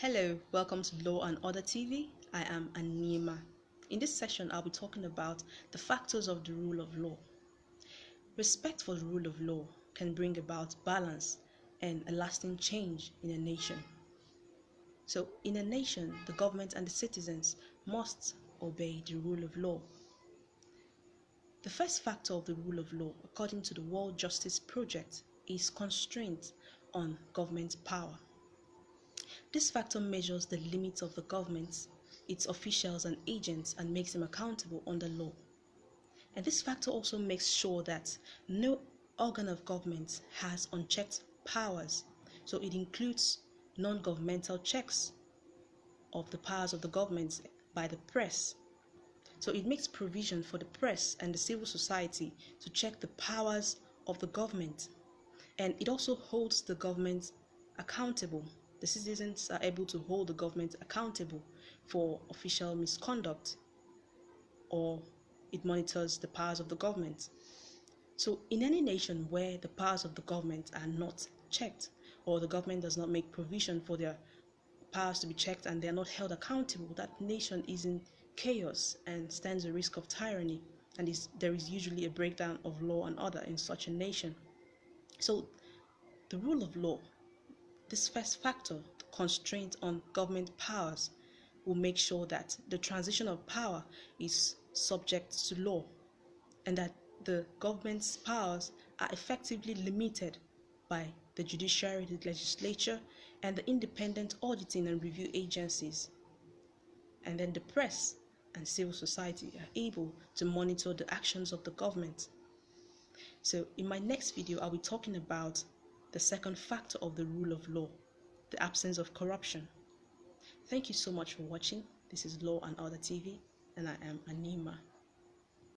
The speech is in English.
Hello, welcome to Law and Order TV. I am Anima. In this session, I'll be talking about the factors of the rule of law. Respect for the rule of law can bring about balance and a lasting change in a nation. So, in a nation, the government and the citizens must obey the rule of law. The first factor of the rule of law, according to the World Justice Project, is constraint on government power. This factor measures the limits of the government, its officials and agents, and makes them accountable under law. And this factor also makes sure that no organ of government has unchecked powers. So it includes non-governmental checks of the powers of the government by the press. So it makes provision for the press and the civil society to check the powers of the government. And it also holds the government accountable. The citizens are able to hold the government accountable for official misconduct, or it monitors the powers of the government. So in any nation where the powers of the government are not checked, or the government does not make provision for their powers to be checked and they are not held accountable, that nation is in chaos and stands a risk of tyranny, and there is usually a breakdown of law and order in such a nation. So the rule of law, this first factor, the constraint on government powers, will make sure that the transition of power is subject to law and that the government's powers are effectively limited by the judiciary, the legislature, and the independent auditing and review agencies. And then the press and civil society are able to monitor the actions of the government. So in my next video, I'll be talking about the second factor of the rule of law, the absence of corruption. Thank you so much for watching. This is Law and Order TV, and I am Anima.